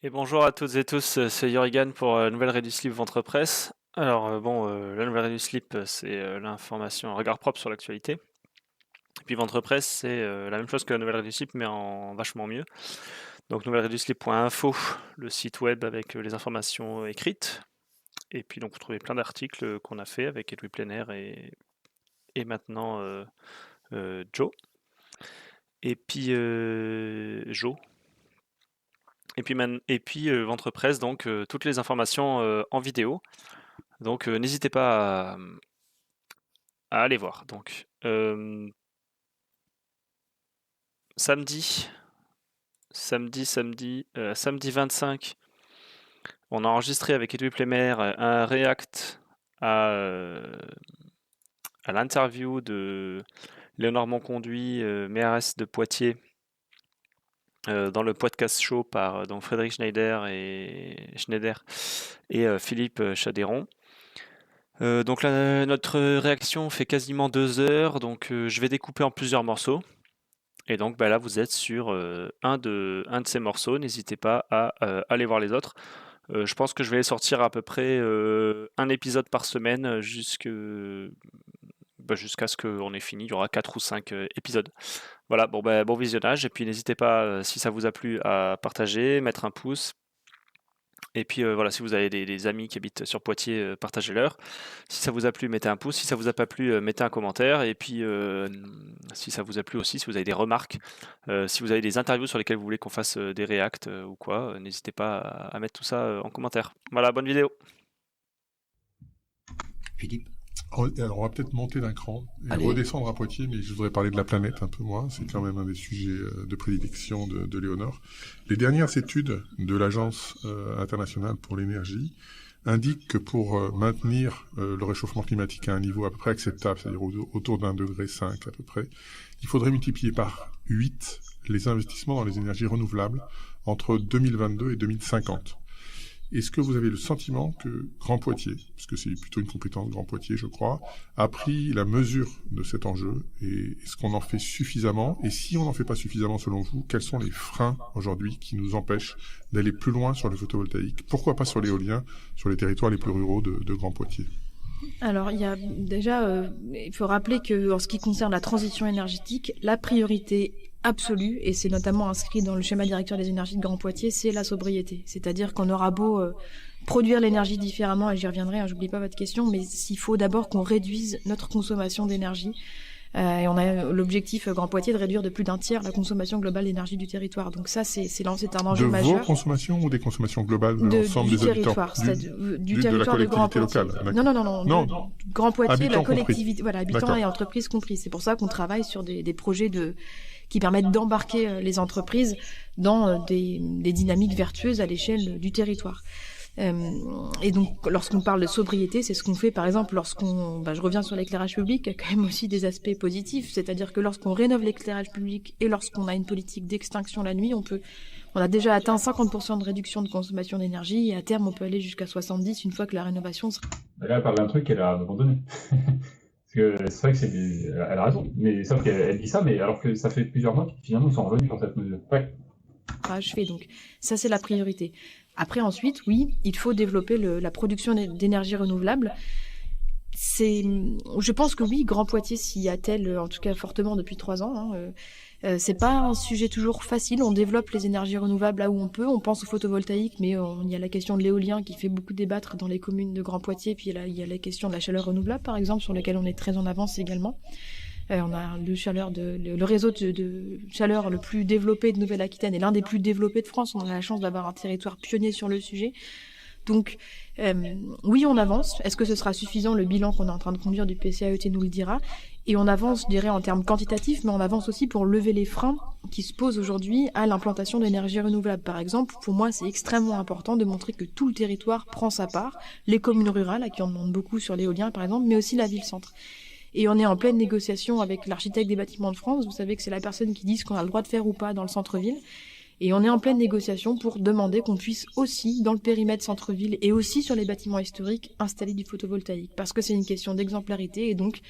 Et bonjour à toutes et tous, c'est Yorigan pour la nouvelle Redu Slip Ventre Presse. Alors la nouvelle Redu Slip, c'est l'information, un regard propre sur l'actualité. Et puis Ventre Presse, c'est la même chose que la nouvelle Redu Slip, mais en vachement mieux. Donc nouvellereduslip.info, le site web avec les informations écrites. Et puis donc vous trouvez plein d'articles qu'on a fait avec Edoui Plenaire et maintenant Joe. Et puis Joe. Et puis Ventre Presse, donc toutes les informations en vidéo. Donc n'hésitez pas à aller voir. Donc samedi 25, on a enregistré avec Edoui Plémer un react à l'interview de Léonard Monconduit, mairesse de Poitiers, dans le podcast show par donc Frédéric Schneider et Philippe Chadéron. Donc notre réaction fait quasiment 2 heures, donc je vais découper en plusieurs morceaux. Et donc là, vous êtes sur un de ces morceaux. N'hésitez pas à aller voir les autres. Je pense que je vais les sortir à peu près un épisode par semaine jusqu'à ce qu'on ait fini. Il y aura 4 ou 5 épisodes. Voilà, bon visionnage. Et puis n'hésitez pas, si ça vous a plu, à partager, mettre un pouce. Et puis voilà, si vous avez des amis qui habitent sur Poitiers, partagez-leur. Si ça vous a plu, mettez un pouce. Si ça vous a pas plu, mettez un commentaire. Et puis si ça vous a plu aussi, si vous avez des remarques, si vous avez des interviews sur lesquelles vous voulez qu'on fasse des reacts ou quoi, n'hésitez pas à mettre tout ça en commentaire. Voilà, bonne vidéo. Philippe. Alors, on va peut-être monter d'un cran et Allez. redescendre à Poitiers, mais je voudrais parler de la planète un peu moins. C'est quand même un des sujets de prédilection de Léonore. Les dernières études de l'Agence internationale pour l'énergie indiquent que pour maintenir le réchauffement climatique à un niveau à peu près acceptable, c'est-à-dire autour d'1,5 degré à peu près, il faudrait multiplier par 8 les investissements dans les énergies renouvelables entre 2022 et 2050. Est-ce que vous avez le sentiment que Grand Poitiers, parce que c'est plutôt une compétence Grand Poitiers, je crois, a pris la mesure de cet enjeu et est-ce qu'on en fait suffisamment? Et si on n'en fait pas suffisamment selon vous, quels sont les freins aujourd'hui qui nous empêchent d'aller plus loin sur le photovoltaïque? Pourquoi pas sur l'éolien, sur les territoires les plus ruraux de Grand Poitiers? Alors, il y a déjà, il faut rappeler que en ce qui concerne la transition énergétique, la priorité absolue, et c'est notamment inscrit dans le schéma directeur des énergies de Grand Poitiers, c'est la sobriété. C'est-à-dire qu'on aura beau produire l'énergie différemment, et j'y reviendrai, hein, j'oublie pas votre question, mais il faut d'abord qu'on réduise notre consommation d'énergie. Et on a l'objectif Grand Poitiers de réduire de plus d'un tiers la consommation globale d'énergie du territoire. Donc ça, c'est un enjeu majeur. De vos consommations ou des consommations globales de l'ensemble des territoire, habitants du territoire de la de Grand collectivité Poitiers. locale? Non. Grand Poitiers, Habitants la collectivité, compris. voilà, habitants D'accord. et entreprises compris. C'est pour ça qu'on travaille sur des projets qui permettent d'embarquer les entreprises dans des dynamiques vertueuses à l'échelle du territoire. Et donc, lorsqu'on parle de sobriété, c'est ce qu'on fait, par exemple, je reviens sur l'éclairage public, il y a quand même aussi des aspects positifs, c'est-à-dire que lorsqu'on rénove l'éclairage public et lorsqu'on a une politique d'extinction la nuit, on a déjà atteint 50% de réduction de consommation d'énergie et à terme, on peut aller jusqu'à 70% une fois que la rénovation sera... Là, elle parle d'un truc qu'elle a abandonné. Parce que c'est vrai que elle a raison, mais sauf qu'elle dit ça, mais alors que ça fait plusieurs mois qu'ils finalement ils sont revenus sur cette mesure. Ouais. achevé. Donc ça, c'est la priorité. Après, ensuite, oui, il faut développer la production d'énergie renouvelable. Je pense que oui, Grand Poitiers s'y attelle, en tout cas fortement depuis 3 ans. C'est pas un sujet toujours facile. On développe les énergies renouvelables là où on peut. On pense au photovoltaïque, mais il y a la question de l'éolien qui fait beaucoup débattre dans les communes de Grand Poitiers. Puis il y a la question de la chaleur renouvelable, par exemple, sur laquelle on est très en avance également. On a le réseau de chaleur le plus développé de Nouvelle-Aquitaine et l'un des plus développés de France. On a la chance d'avoir un territoire pionnier sur le sujet. Donc, oui, on avance. Est-ce que ce sera suffisant? Le bilan qu'on est en train de conduire du PCAET nous le dira. Et on avance, je dirais, en termes quantitatifs, mais on avance aussi pour lever les freins qui se posent aujourd'hui à l'implantation d'énergie renouvelable. Par exemple, pour moi, c'est extrêmement important de montrer que tout le territoire prend sa part. Les communes rurales, à qui on demande beaucoup sur l'éolien, par exemple, mais aussi la ville-centre. Et on est en pleine négociation avec l'architecte des bâtiments de France. Vous savez que c'est la personne qui dit ce qu'on a le droit de faire ou pas dans le centre-ville. Et on est en pleine négociation pour demander qu'on puisse aussi, dans le périmètre centre-ville et aussi sur les bâtiments historiques, installer du photovoltaïque. Parce que c'est une question d'exemplarité et donc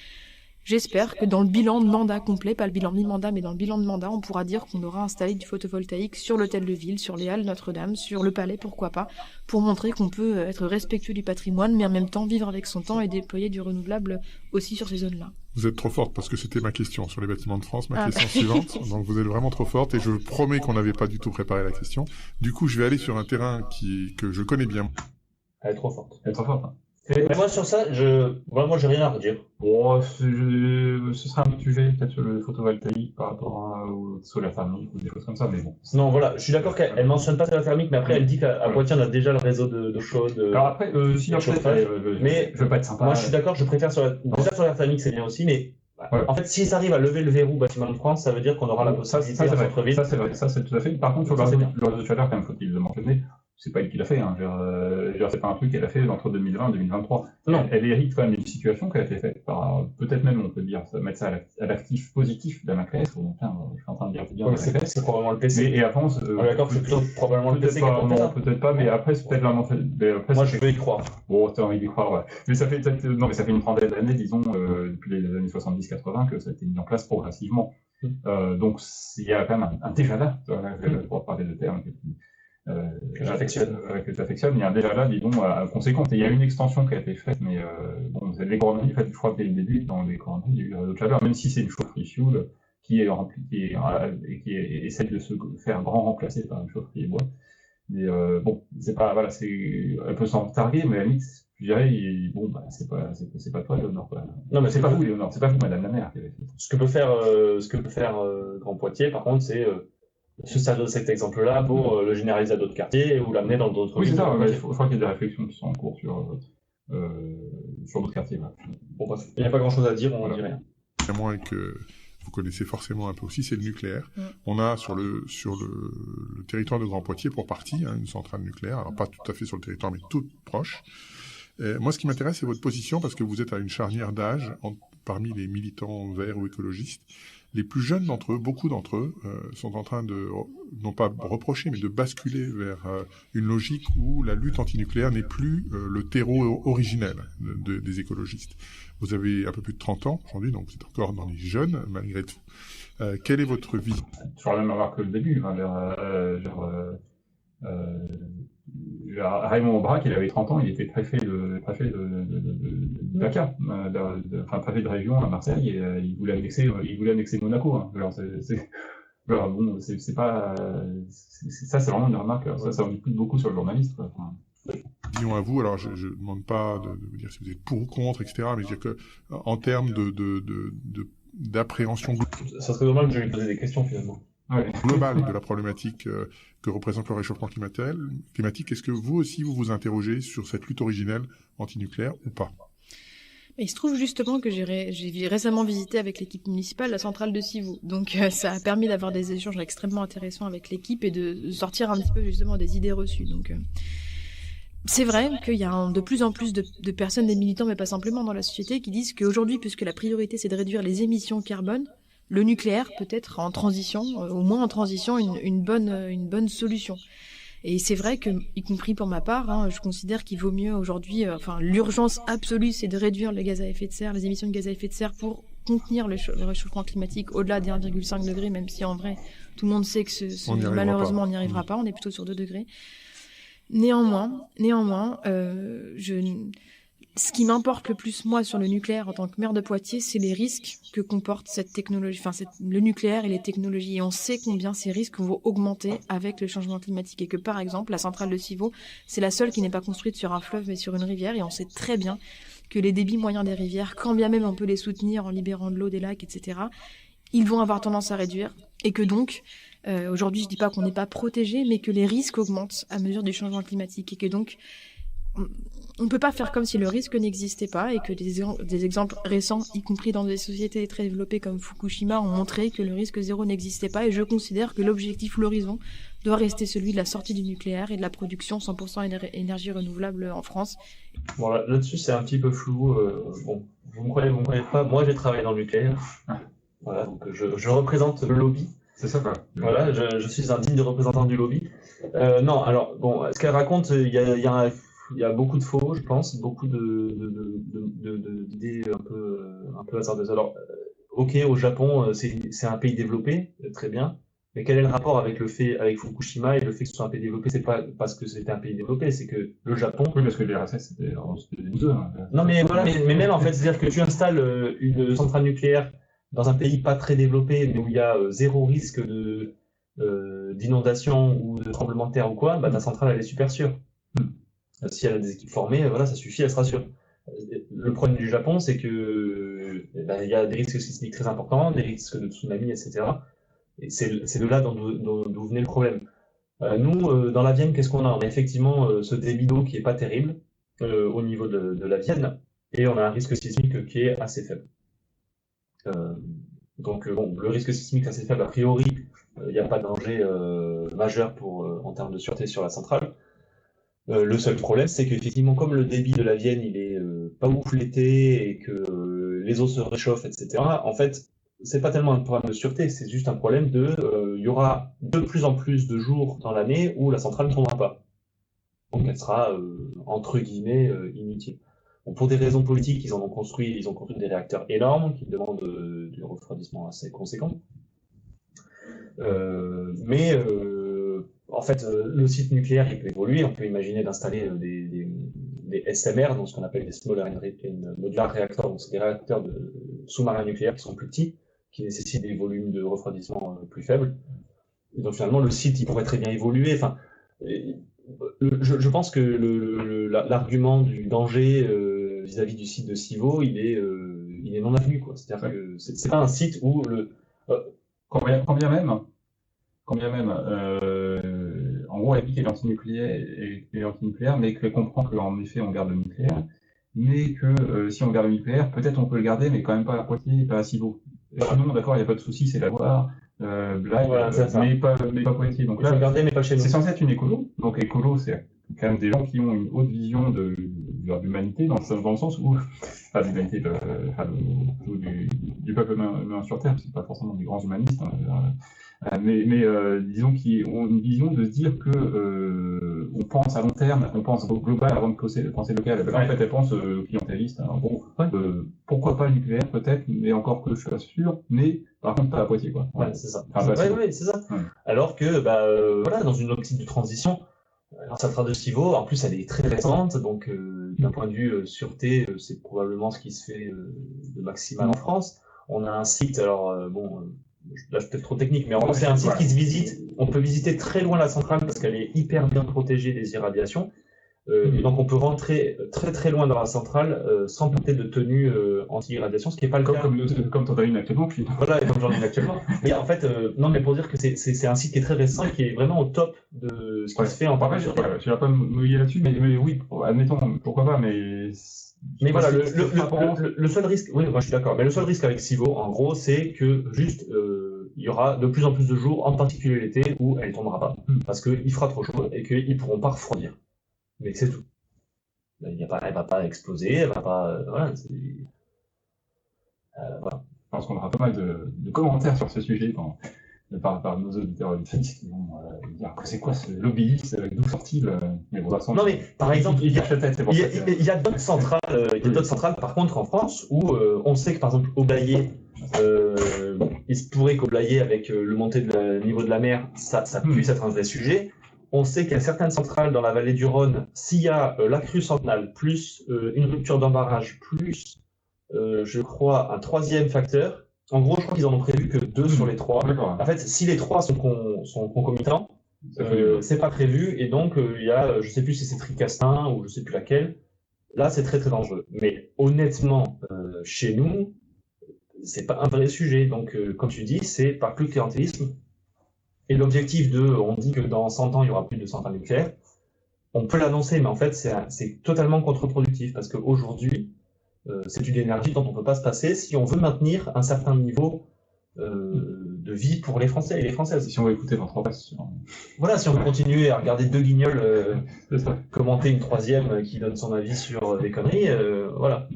J'espère que dans le bilan de mandat complet, pas le bilan de mi-mandat, mais dans le bilan de mandat, on pourra dire qu'on aura installé du photovoltaïque sur l'hôtel de ville, sur les halles Notre-Dame, sur le palais, pourquoi pas, pour montrer qu'on peut être respectueux du patrimoine, mais en même temps vivre avec son temps et déployer du renouvelable aussi sur ces zones-là. Vous êtes trop forte parce que c'était ma question sur les bâtiments de France, ma question suivante. Donc vous êtes vraiment trop forte et je promets qu'on n'avait pas du tout préparé la question. Du coup, je vais aller sur un terrain que je connais bien. Elle est trop forte. Elle est trop forte. Hein. Mais moi, sur ça, moi, j'ai rien à redire. Bon, ce sera un sujet, peut-être sur le photovoltaïque par rapport au solaire thermique ou des choses comme ça, mais bon. Non, voilà, je suis d'accord qu'elle mentionne pas solaire thermique, mais après, elle dit qu'à Poitiers, on a déjà le réseau d'eau chaude. Alors après, si on chauffage, mais je veux pas être sympa. Moi, je suis d'accord, je préfère déjà solaire thermique, c'est bien aussi, mais ouais. En fait, si ça arrive à lever le verrou bâtiment de France, ça veut dire qu'on aura la possibilité en centre-ville. Ça, c'est vrai, ça, c'est tout à fait. Par contre, sur le réseau de chaleur, quand même, faut-il le mentionner, c'est pas elle qui l'a fait, hein. C'est pas un truc qu'elle a fait entre 2020 et 2023. Non. Elle hérite quand même d'une situation qui a été faite par, peut-être même, on peut dire, mettre ça à l'actif positif de la MACRES, ou enfin, je suis en train de dire bien Ouais, c'est probablement le PC. Et après, d'accord que c'est plutôt probablement le PC qui a porté ça. Peut-être pas, mais après, c'est peut-être vraiment. Moi, je veux y croire. Bon, t'as envie d'y croire, ouais. Mais ça fait peut-être, non, mais ça fait une trentaine d'années, disons, depuis les années 70-80, que ça a été mis en place progressivement. Donc, il y a quand même un déjà là, pour parler de termes que j'affectionne, il y a un déjà là, disons, conséquent. Et il y a une extension qui a été faite, mais bon, les Grenouilles, je crois que dès le début, dans les Grenouilles, il y a eu le réseau de chaleur, même si c'est une chaufferie fuel qui essaie de se faire grand remplacer par une chaufferie bois. Mais bon, c'est pas, voilà, c'est un peu sans targuer, mais à la limite, je dirais, bon, bah, c'est pas toi, Léonore, quoi. Non, mais c'est pas vous, Léonore, c'est pas vous, Madame la maire. Ce que peut faire Grand Poitiers, par contre, c'est se servir de cet exemple-là pour le généraliser à d'autres quartiers ou l'amener dans d'autres villes. Oui, c'est ça, je crois qu'il y a des réflexions qui sont en cours sur d'autres quartiers. Ouais. Bon, bref, il n'y a pas grand-chose à dire, on ne dit rien. À moins que vous connaissez forcément un peu aussi, c'est le nucléaire. On a sur le territoire de Grand Poitiers, pour partie, une centrale nucléaire, alors pas tout à fait sur le territoire, mais toute proche. Moi, ce qui m'intéresse, c'est votre position, parce que vous êtes à une charnière d'âge parmi les militants verts ou écologistes. Les plus jeunes d'entre eux, beaucoup d'entre eux, sont en train de, non pas reprocher, mais de basculer vers une logique où la lutte antinucléaire n'est plus le terreau originel des écologistes. Vous avez un peu plus de 30 ans aujourd'hui, donc vous êtes encore dans les jeunes, malgré tout. Quelle est votre vie ? Sur la même remarque que le début, Raymond Aubrac, il avait 30 ans, il était préfet de Dakar, préfet de région à Marseille, et il voulait annexer Monaco. Hein. Alors, bon, c'est pas, ça, c'est vraiment une remarque. Ça en dit plus beaucoup sur le journaliste. Quoi. Enfin, disons à vous, alors je ne demande pas de vous dire si vous êtes pour ou contre, etc., mais je veux dire que en termes d'appréhension ça serait dommage que je lui posais des questions finalement. Globale de la problématique que représente le réchauffement climatique, est-ce que vous aussi vous interrogez sur cette lutte originelle antinucléaire ou pas ? Il se trouve justement que j'ai récemment visité avec l'équipe municipale la centrale de Civaux. Donc ça a permis d'avoir des échanges extrêmement intéressants avec l'équipe et de sortir un petit peu justement des idées reçues. Donc c'est vrai qu'il y a de plus en plus de personnes, des militants, mais pas simplement dans la société, qui disent qu'aujourd'hui, puisque la priorité c'est de réduire les émissions carbone, le nucléaire peut être en transition, au moins en transition, une bonne solution. Et c'est vrai que, y compris pour ma part, je considère qu'il vaut mieux aujourd'hui, l'urgence absolue, c'est de réduire les gaz à effet de serre, les émissions de gaz à effet de serre pour contenir le réchauffement climatique au-delà des 1,5 degrés, même si en vrai, tout le monde sait que malheureusement on n'y arrivera pas, on est plutôt sur 2 degrés. Néanmoins, ce qui m'importe le plus, moi, sur le nucléaire en tant que maire de Poitiers, c'est les risques que comporte cette technologie, le nucléaire et les technologies. Et on sait combien ces risques vont augmenter avec le changement climatique. Et que, par exemple, la centrale de Civaux, c'est la seule qui n'est pas construite sur un fleuve, mais sur une rivière. Et on sait très bien que les débits moyens des rivières, quand bien même on peut les soutenir en libérant de l'eau des lacs, etc., ils vont avoir tendance à réduire. Et que donc, aujourd'hui, je dis pas qu'on n'est pas protégé, mais que les risques augmentent à mesure du changement climatique. Et que donc, on ne peut pas faire comme si le risque n'existait pas et que des exemples récents, y compris dans des sociétés très développées comme Fukushima, ont montré que le risque zéro n'existait pas. Et je considère que l'objectif, l'horizon, doit rester celui de la sortie du nucléaire et de la production 100% énergie renouvelable en France. Bon, là-dessus, c'est un petit peu flou. Bon, vous me croyez pas, moi j'ai travaillé dans le nucléaire. Voilà, donc je représente le lobby. C'est ça, quoi. Voilà, je suis un digne représentant du lobby. Non, alors, bon, ce qu'elle raconte, il y a il y a beaucoup de faux, je pense, beaucoup d'idées un peu hasardeuses. Alors, ok, au Japon, c'est un pays développé, très bien. Mais quel est le rapport avec Fukushima et le fait que ce soit un pays développé? C'est pas parce que c'était un pays développé, c'est que le Japon. Oui, parce que les RSS, c'était des deux. Hein. Non, mais voilà, mais même en fait, c'est-à-dire que tu installes une centrale nucléaire dans un pays pas très développé, mais où il y a zéro risque d'inondation ou de tremblement de terre ou quoi, bah ta centrale elle est super sûre. Si elle a des équipes formées, voilà, ça suffit, elle sera sûre. Le problème du Japon, c'est que il y a des risques sismiques très importants, des risques de tsunami, etc. Et c'est de là d'où venait le problème. Nous, dans la Vienne, qu'est-ce qu'on a? On a effectivement ce débit d'eau qui est pas terrible au niveau de la Vienne, et on a un risque sismique qui est assez faible. Donc bon, le risque sismique assez faible, a priori, il n'y a pas de danger majeur en termes de sûreté sur la centrale. Le seul problème, c'est qu'effectivement, comme le débit de la Vienne, il est pas ouf l'été et que les eaux se réchauffent, etc., en fait, c'est pas tellement un problème de sûreté, c'est juste un problème il y aura de plus en plus de jours dans l'année où la centrale ne tournera pas. Donc elle sera, entre guillemets, inutile. Bon, pour des raisons politiques, ils ont construit des réacteurs énormes qui demandent du refroidissement assez conséquent. En fait, le site nucléaire, il peut évoluer. On peut imaginer d'installer des SMR, donc ce qu'on appelle des Small Modular Reactors. Donc, c'est des réacteurs sous-marins nucléaires qui sont plus petits, qui nécessitent des volumes de refroidissement plus faibles. Et donc, finalement, le site, il pourrait très bien évoluer. Enfin, je pense que l'argument du danger vis-à-vis du site de Civaux, il est non avenu, quoi. C'est-à-dire que c'est pas un site où quand bien même, en gros, elle dit qu'elle est anti-nucléaire, mais qu'elle comprend qu'en effet, on garde le nucléaire, mais que si on garde le nucléaire, peut-être on peut le garder, mais quand même pas à Poitiers, pas à Civaux. Sinon, d'accord, il n'y a pas de souci, c'est la Loire, Blaye, voilà, mais pas Poitiers. Donc là, regarder, mais pas chez nous. C'est censé être une écolo. Donc écolo, c'est quand même des gens qui ont une haute vision de l'humanité, dans le sens où, enfin, l'humanité, du peuple humain sur Terre, c'est pas forcément des grands humanistes, hein, mais disons qu'ils ont une vision de se dire que on pense à long terme, on pense global avant de penser local. En fait, elle pense clientéliste. En gros, pourquoi pas le nucléaire peut-être, mais encore que je suis pas sûr, mais par contre pas à Poitiers, quoi. Ouais, c'est ça. Enfin, c'est ça. Ouais. Alors que, voilà, dans une optique de transition, la centrale de Civaux, en plus, elle est très récente, donc d'un point de vue sûreté, c'est probablement ce qui se fait de maximal en France. On a un site, alors là je suis peut-être trop technique, mais c'est un site qui se visite. On peut visiter très loin la centrale parce qu'elle est hyper bien protégée des irradiations. Et donc on peut rentrer très très loin dans la centrale sans porter de tenue anti-irradiation, ce qui n'est pas le cas. Comme ton une actuellement. Puis... Voilà, comme j'en ai une actuellement. Mais en fait, non, mais pour dire que c'est un site qui est très récent et qui est vraiment au top de ce qui se fait en partie. Je ne vais pas me mouiller là-dessus, mais oui, admettons, pourquoi pas, mais voilà, le seul risque, oui, moi je suis d'accord, mais le seul risque avec Civaux, en gros, c'est que juste il y aura de plus en plus de jours, en particulier l'été, où elle ne tombera pas, parce qu'il fera trop chaud et qu'ils ne pourront pas refroidir. Mais c'est tout. Elle ne va pas exploser, elle va pas. Voilà. Voilà. Je pense qu'on aura pas mal de commentaires sur ce sujet par nos auditeurs qui vont dire que c'est quoi ce lobbyiste, d'où sort-il Non, mais par exemple, il y a d'autres centrales, par contre, en France, où on sait que par exemple, au Blayais, il se pourrait qu'au Blayais, avec le montée du niveau de la mer, ça puisse être un vrai sujet. On sait qu'il y a certaines centrales dans la vallée du Rhône, s'il y a la crue centrale, plus une rupture d'un barrage, plus, je crois, un troisième facteur. En gros, je crois qu'ils en ont prévu que 2 sur les 3. En fait, si les 3 sont concomitants, c'est pas prévu, et donc il y a, je sais plus si c'est Tricastin ou je sais plus laquelle. Là, c'est très très dangereux. Mais honnêtement, chez nous, c'est pas un vrai sujet. Donc, comme tu dis, c'est par plus clientélisme. Et l'objectif on dit que dans 100 ans, il y aura plus de centrales nucléaires. On peut l'annoncer, mais en fait, c'est totalement contre-productif parce qu'aujourd'hui, c'est une énergie dont on ne peut pas se passer si on veut maintenir un certain niveau de vie pour les Français et les Françaises. Si on veut écouter votre presse. Voilà, si on veut continuer à regarder 2 guignols commenter une 3e qui donne son avis sur des conneries, voilà.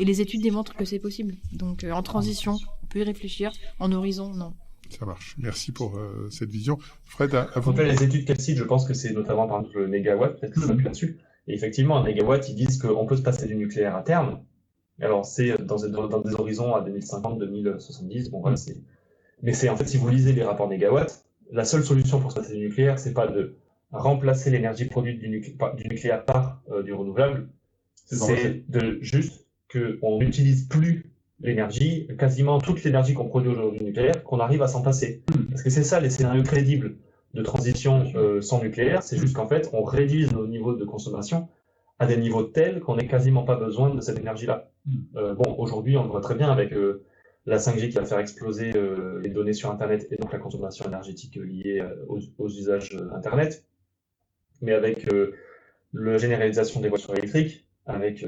Et les études démontrent que c'est possible. Donc en transition, on peut y réfléchir. En horizon, non. Ça marche. Merci pour cette vision. Fred, à vous. En fait, les études Calcite, je pense que c'est notamment par exemple le mégawatt, peut-être que ça s'appuie là-dessus. Et effectivement, un mégawatt, ils disent qu'on peut se passer du nucléaire à terme. Alors, c'est dans des horizons à 2050, 2070. Bon, voilà, mais c'est en fait, si vous lisez les rapports négawatts, la seule solution pour se passer du nucléaire, c'est pas de remplacer l'énergie produite du nucléaire par du renouvelable, c'est de juste qu'on n'utilise plus l'énergie, quasiment toute l'énergie qu'on produit aujourd'hui du nucléaire, qu'on arrive à s'en passer. Parce que c'est ça les scénarios crédibles de transition sans nucléaire, c'est juste qu'en fait, on réduise nos niveaux de consommation à des niveaux tels qu'on n'ait quasiment pas besoin de cette énergie-là. Bon, aujourd'hui, on le voit très bien avec la 5G qui va faire exploser les données sur Internet et donc la consommation énergétique liée aux usages Internet, mais avec la généralisation des voitures électriques, avec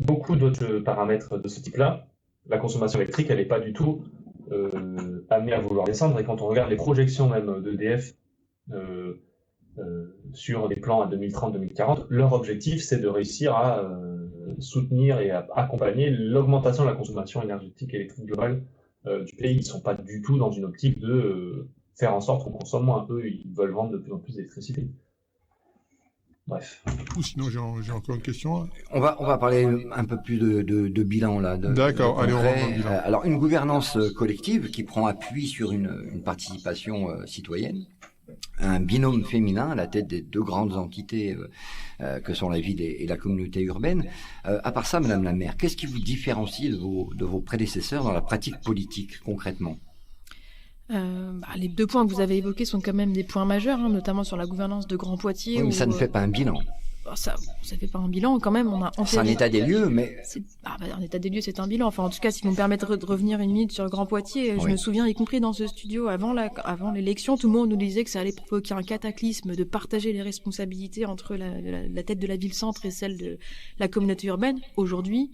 beaucoup d'autres paramètres de ce type-là, la consommation électrique, elle n'est pas du tout amenée à vouloir descendre. Et quand on regarde les projections même d'EDF sur les plans à 2030-2040, leur objectif, c'est de réussir à soutenir et à accompagner l'augmentation de la consommation énergétique et électrique globale du pays. Ils ne sont pas du tout dans une optique de faire en sorte qu'on consomme moins. Eux, ils veulent vendre de plus en plus d'électricité. Bref. Ou sinon, j'ai encore une question. On va parler un peu plus de bilan là. D'accord, allez, on rentre dans le bilan. Alors, une gouvernance collective qui prend appui sur une participation citoyenne, un binôme féminin à la tête des deux grandes entités que sont la ville et la communauté urbaine. À part ça, Madame la maire, qu'est-ce qui vous différencie de vos prédécesseurs dans la pratique politique concrètement ? Les 2 points que vous avez évoqués sont quand même des points majeurs, hein, notamment sur la gouvernance de Grand Poitiers. Oui, mais ça ne fait pas un bilan. Ça fait pas un bilan quand même. C'est un état des lieux, mais... un état des lieux, c'est un bilan. Enfin, en tout cas, si vous me permettez de revenir une minute sur Grand Poitiers, je me souviens, y compris dans ce studio, avant l'élection, tout le monde nous disait que ça allait provoquer un cataclysme de partager les responsabilités entre la tête de la ville-centre et celle de la communauté urbaine. Aujourd'hui,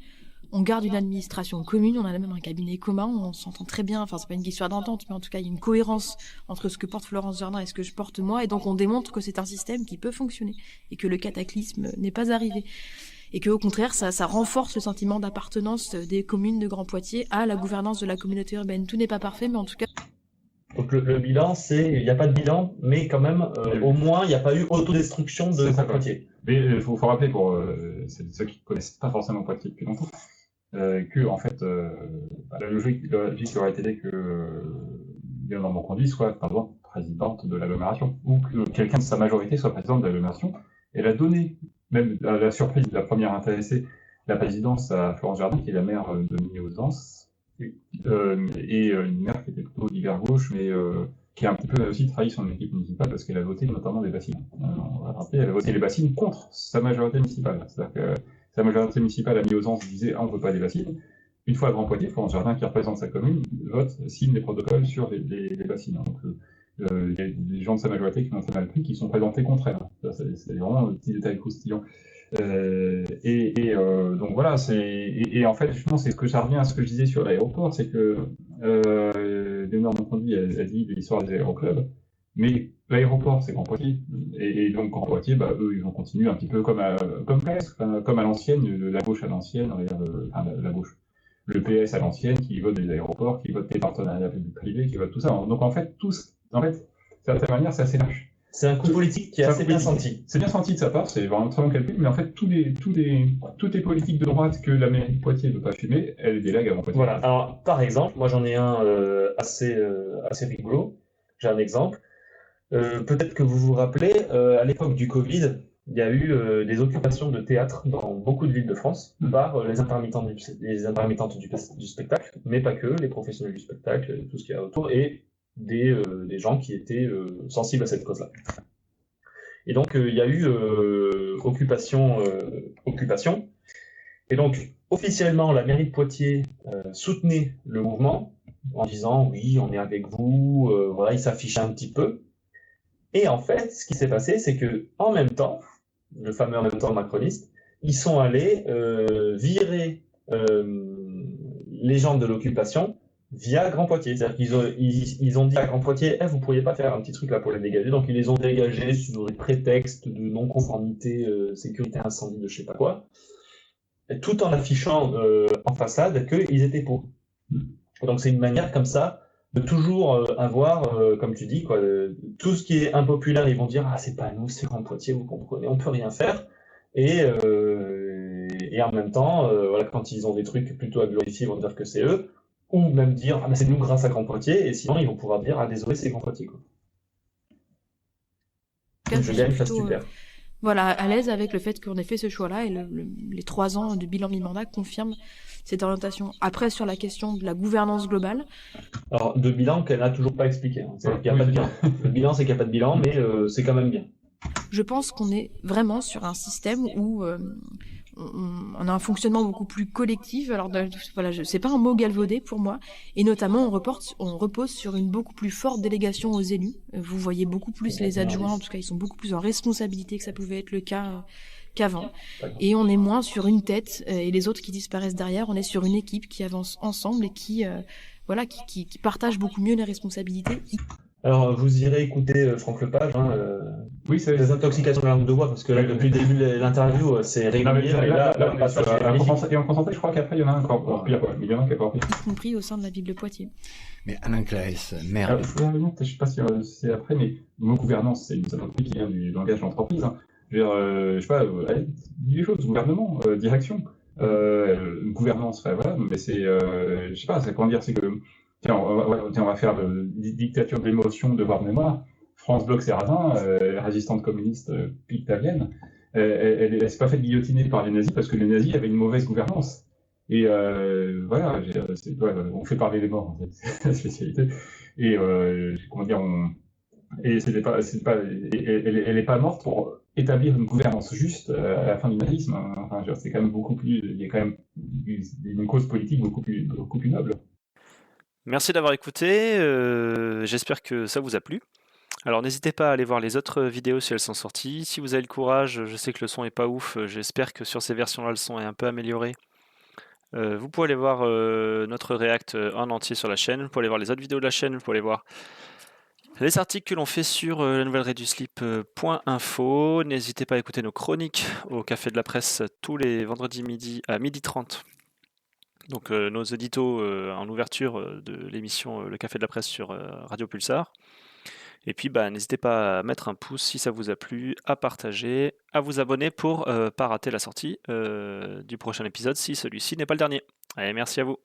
on garde une administration commune, on a même un cabinet commun, on s'entend très bien, enfin c'est pas une histoire d'entente, mais en tout cas il y a une cohérence entre ce que porte Florence Jardin et ce que je porte moi, et donc on démontre que c'est un système qui peut fonctionner, et que le cataclysme n'est pas arrivé. Et qu'au contraire, ça renforce le sentiment d'appartenance des communes de Grand Poitiers à la gouvernance de la communauté urbaine. Tout n'est pas parfait, mais en tout cas... Donc le bilan, il n'y a pas de bilan, mais quand même, au moins, il n'y a pas eu autodestruction de Grand Poitiers. Mais il faut rappeler pour ceux qui ne connaissent pas forcément Poitiers depuis longtemps, que en fait, la logique aurait été que Léonore Monconduit soit par exemple présidente de l'agglomération, ou que quelqu'un de sa majorité soit président de l'agglomération. Elle a donné, même à la surprise de la première intéressée, la présidence à Florence Jardin, qui est la maire de Mignozance, et une maire qui était plutôt d'hiver gauche, mais qui a un petit peu aussi trahi son équipe municipale parce qu'elle a voté notamment des bassines. On va rappeler, elle a voté les bassines contre sa majorité municipale. C'est-à-dire que sa majorité municipale à Mignozance disait on ne veut pas des bassines. Une fois à Grand Poitiers, Florence Jardin, qui représente sa commune, signe des protocoles sur les bassines. Donc, il y a des gens de sa majorité qui l'ont fait mal pris, qui sont présentés contre elle. C'est vraiment un petit détail croustillant. Donc voilà, et en fait, justement, c'est ce que ça revient à ce que je disais sur l'aéroport, c'est que Léonore Monconduit a dit de l'histoire des aéroclubs, mais l'aéroport, c'est Grand Poitiers, et donc Grand Poitiers, eux, ils ont continué un petit peu comme à l'ancienne, de la gauche à l'ancienne, la gauche. Le PS à l'ancienne, qui vote des aéroports, qui vote des partenariats publics-privés, qui vote tout ça. Donc en fait, d'une certaine manière, c'est assez lâche. C'est un coup politique qui est assez bien senti. C'est bien senti de sa part, c'est vraiment très bon calcul, mais en fait, toutes les politiques de droite que la mairie de Poitiers ne veut pas fumer, elle les délègue à Grand Poitiers. Voilà, alors par exemple, moi j'en ai un assez rigolo, j'ai un exemple. Peut-être que vous vous rappelez, à l'époque du Covid, il y a eu des occupations de théâtre dans beaucoup de villes de France par les intermittentes du spectacle, mais pas que, les professionnels du spectacle, tout ce qu'il y a autour, et des gens qui étaient sensibles à cette cause-là. Et donc, il y a eu occupation. Et donc, officiellement, la mairie de Poitiers soutenait le mouvement en disant « oui, on est avec vous », voilà, il s'affichait un petit peu. Et en fait, ce qui s'est passé, c'est que en même temps, le fameux en même temps macroniste, ils sont allés virer les gens de l'occupation via Grand Poitiers. C'est-à-dire qu'ils ont dit à Grand Poitiers, vous ne pourriez pas faire un petit truc là pour les dégager. Donc ils les ont dégagés sur des prétextes de non-conformité, sécurité incendie, de je sais pas quoi, tout en affichant en façade qu'ils étaient pour. Donc c'est une manière comme ça de toujours avoir, comme tu dis, tout ce qui est impopulaire, ils vont dire c'est pas nous, c'est Grand Poitiers, vous comprenez, on peut rien faire. Et en même temps, voilà, quand ils ont des trucs plutôt à glorifier, ils vont dire que c'est eux, ou même dire ah ben c'est nous grâce à Grand Poitiers, et sinon ils vont pouvoir dire ah désolé c'est Grand Poitiers quoi. Je gagne, ça super. Voilà, à l'aise avec le fait qu'on ait fait ce choix-là et les 3 ans de bilan mi-mandat confirment cette orientation. Après, sur la question de la gouvernance globale. Alors, de bilan qu'elle n'a toujours pas expliqué. Hein. Il n'y a pas de bilan. Le bilan, c'est qu'il n'y a pas de bilan, mais c'est quand même bien. Je pense qu'on est vraiment sur un système où on a un fonctionnement beaucoup plus collectif. Alors voilà, c'est pas un mot galvaudé pour moi. Et notamment, on repose sur une beaucoup plus forte délégation aux élus. Vous voyez beaucoup plus les adjoints, en tout cas, ils sont beaucoup plus en responsabilité que ça pouvait être le cas qu'avant. Et on est moins sur une tête et les autres qui disparaissent derrière. On est sur une équipe qui avance ensemble et qui partage beaucoup mieux les responsabilités. Alors, vous irez écouter Franck Lepage, oui, c'est les intoxications de la langue de bois, parce que là, depuis le début de l'interview, c'est régulier. Et en concentré, je crois qu'après, il y en a un encore pire, il y en a un qui est encore pire. Y compris au sein de la ville de Poitiers. Mais Alain Claes, merde. Je ne sais pas si c'est après, mais le mot gouvernance, c'est une saloperie qui vient du langage d'entreprise. Hein. Je veux dire, je sais pas, dis les choses, gouvernement, direction, gouvernance, voilà, mais c'est, je sais pas, c'est comment dire, c'est que. Tiens, on va faire dictature de l'émotion, devoir de mémoire. France Bloc Sarrazin, résistante communiste pictavienne, elle s'est pas faite guillotiner par les nazis parce que les nazis avaient une mauvaise gouvernance. Et voilà, on fait parler les morts, en fait, c'est la spécialité. Et comment dire, elle est pas morte pour établir une gouvernance juste à la fin du nazisme. Enfin, c'est quand même beaucoup plus, il y a quand même une cause politique beaucoup plus noble. Merci d'avoir écouté, j'espère que ça vous a plu. Alors n'hésitez pas à aller voir les autres vidéos si elles sont sorties. Si vous avez le courage, je sais que le son est pas ouf, j'espère que sur ces versions-là le son est un peu amélioré. Vous pouvez aller voir notre React en entier sur la chaîne, vous pouvez aller voir les autres vidéos de la chaîne, vous pouvez aller voir les articles que l'on fait sur la nouvelle reduslip.info. N'hésitez pas à écouter nos chroniques au Café de la Presse tous les vendredis midi à 12h30. Donc nos éditos en ouverture de l'émission Le Café de la Presse sur Radio Pulsar. Et puis n'hésitez pas à mettre un pouce si ça vous a plu, à partager, à vous abonner pour pas rater la sortie du prochain épisode si celui-ci n'est pas le dernier. Allez, merci à vous.